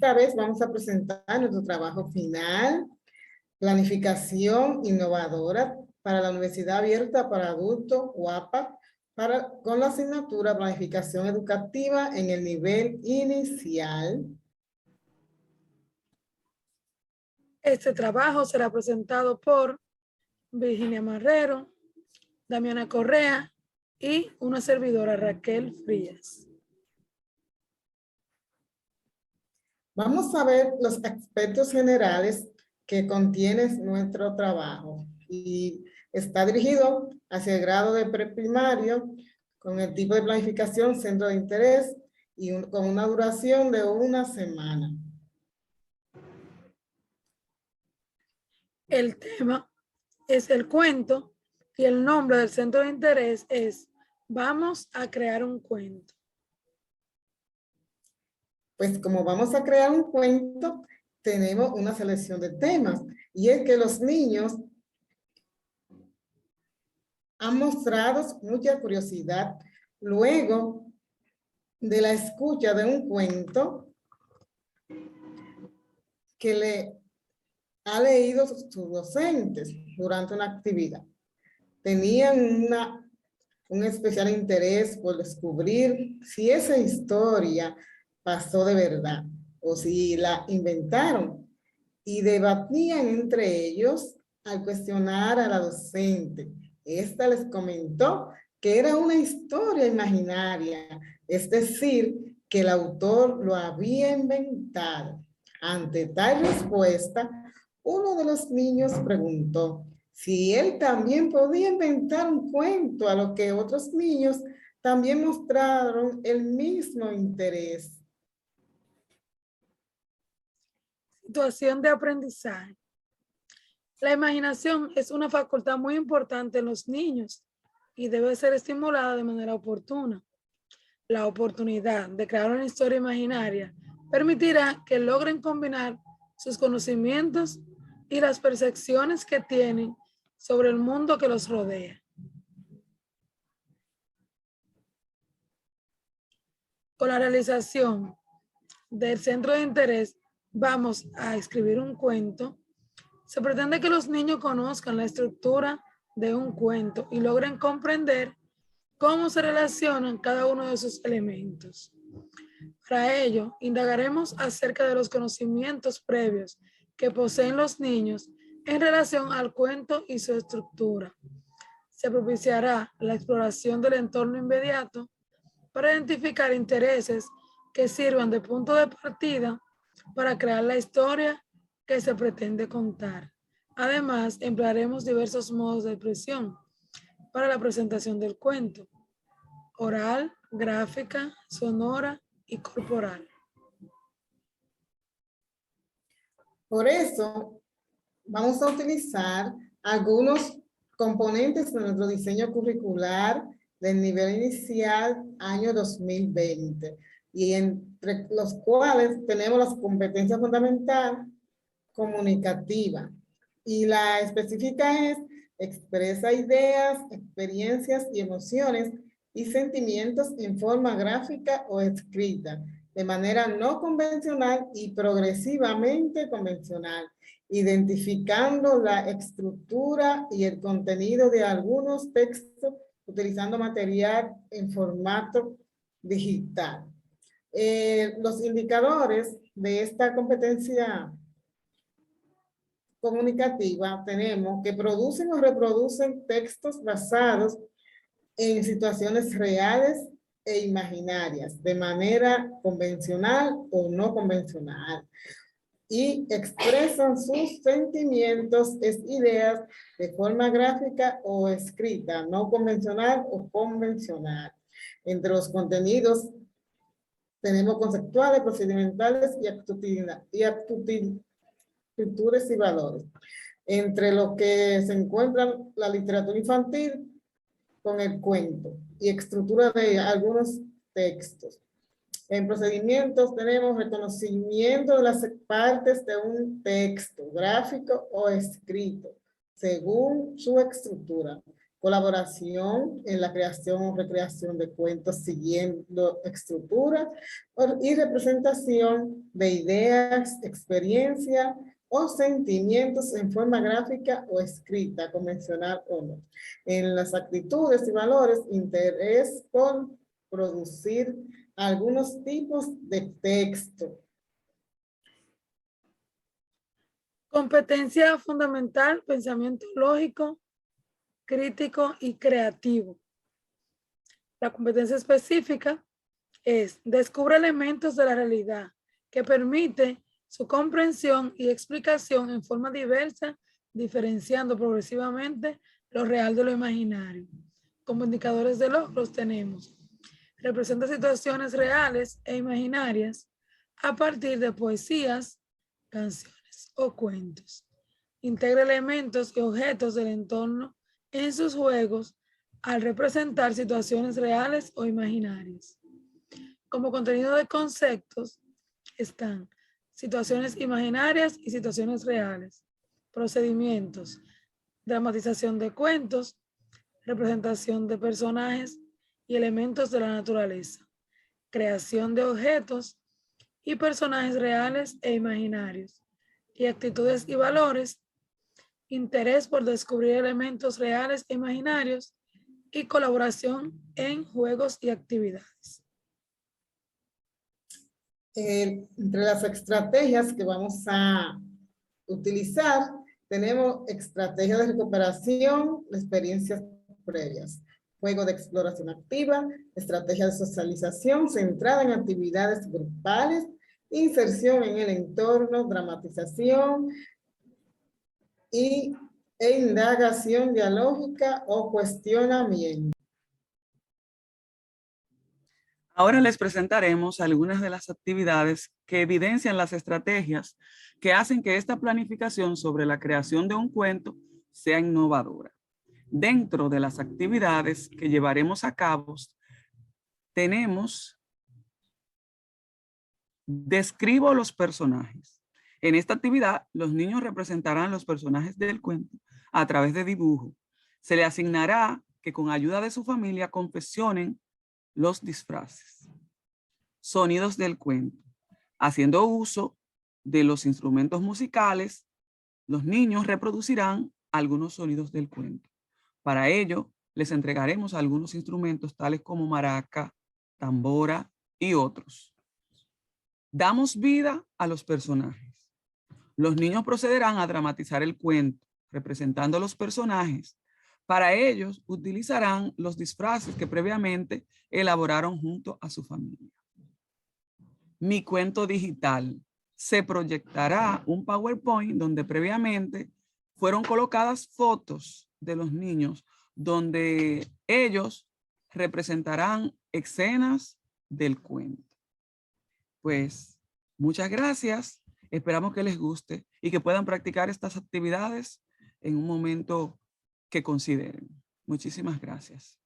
Esta vez vamos a presentar nuestro trabajo final, planificación innovadora para la Universidad Abierta para Adultos, UAPA, con la asignatura Planificación Educativa en el nivel inicial. Este trabajo será presentado por Virginia Marrero, Damiana Correa y una servidora, Raquel Frías. Vamos a ver los aspectos generales que contiene nuestro trabajo y está dirigido hacia el grado de preprimario con el tipo de planificación, centro de interés y con una duración de 1 semana. El tema es el cuento y el nombre del centro de interés es Vamos a crear un cuento. Pues como vamos a crear un cuento, tenemos una selección de temas y es que los niños han mostrado mucha curiosidad luego de la escucha de un cuento que le ha leído sus docentes durante una actividad. Tenían un especial interés por descubrir si esa historia pasó de verdad o si la inventaron y debatían entre ellos al cuestionar a la docente. Esta les comentó que era una historia imaginaria, es decir, que el autor lo había inventado. Ante tal respuesta, uno de los niños preguntó si él también podía inventar un cuento, a lo que otros niños también mostraron el mismo interés. Situación de aprendizaje. La imaginación es una facultad muy importante en los niños y debe ser estimulada de manera oportuna. La oportunidad de crear una historia imaginaria permitirá que logren combinar sus conocimientos y las percepciones que tienen sobre el mundo que los rodea. Con la realización del centro de interés, vamos a escribir un cuento. Se pretende que los niños conozcan la estructura de un cuento y logren comprender cómo se relacionan cada uno de sus elementos. Para ello, indagaremos acerca de los conocimientos previos que poseen los niños en relación al cuento y su estructura. Se propiciará la exploración del entorno inmediato para identificar intereses que sirvan de punto de partida para crear la historia que se pretende contar. Además, emplearemos diversos modos de expresión para la presentación del cuento: oral, gráfica, sonora y corporal. Por eso, vamos a utilizar algunos componentes de nuestro diseño curricular del nivel inicial año 2020 y entre los cuales tenemos las competencias fundamentales comunicativa y la específica es expresa ideas, experiencias y emociones y sentimientos en forma gráfica o escrita de manera no convencional y progresivamente convencional, identificando la estructura y el contenido de algunos textos utilizando material en formato digital. Los indicadores de esta competencia comunicativa tenemos que producen o reproducen textos basados en situaciones reales e imaginarias, de manera convencional o no convencional, y expresan sus sentimientos, ideas de forma gráfica o escrita, no convencional o convencional. Entre los contenidos tenemos conceptuales, procedimentales y actitudes y valores. Entre los que se encuentran la literatura infantil con el cuento y estructura de algunos textos. En procedimientos tenemos reconocimiento de las partes de un texto, gráfico o escrito, según su estructura. colaboración en la creación o recreación de cuentos siguiendo estructuras y representación de ideas, experiencias o sentimientos en forma gráfica o escrita, convencional o no. En las actitudes y valores, interés por producir algunos tipos de texto. Competencia fundamental, pensamiento lógico, crítico y creativo. La competencia específica es: descubre elementos de la realidad que permite su comprensión y explicación en forma diversa, diferenciando progresivamente lo real de lo imaginario. Como indicadores de logros tenemos: representa situaciones reales e imaginarias a partir de poesías, canciones o cuentos. Integra elementos y objetos del entorno en sus juegos al representar situaciones reales o imaginarias. Como contenido de conceptos están situaciones imaginarias y situaciones reales, procedimientos, dramatización de cuentos, representación de personajes y elementos de la naturaleza, creación de objetos y personajes reales e imaginarios, y actitudes y valores, interés por descubrir elementos reales e imaginarios y colaboración en juegos y actividades. Entre las estrategias que vamos a utilizar, tenemos estrategias de recuperación de experiencias previas, juego de exploración activa, estrategia de socialización centrada en actividades grupales, inserción en el entorno, dramatización e indagación dialógica o cuestionamiento. Ahora les presentaremos algunas de las actividades que evidencian las estrategias que hacen que esta planificación sobre la creación de un cuento sea innovadora. Dentro de las actividades que llevaremos a cabo, tenemos describo los personajes. En esta actividad, los niños representarán los personajes del cuento a través de dibujo. Se le asignará que con ayuda de su familia confeccionen los disfraces. Sonidos del cuento. Haciendo uso de los instrumentos musicales, los niños reproducirán algunos sonidos del cuento. Para ello, les entregaremos algunos instrumentos tales como maraca, tambora y otros. Damos vida a los personajes. Los niños procederán a dramatizar el cuento, representando a los personajes. Para ellos, utilizarán los disfraces que previamente elaboraron junto a su familia. Mi cuento digital. Se proyectará un PowerPoint donde previamente fueron colocadas fotos de los niños donde ellos representarán escenas del cuento. Pues muchas gracias. Esperamos que les guste y que puedan practicar estas actividades en un momento que consideren. Muchísimas gracias.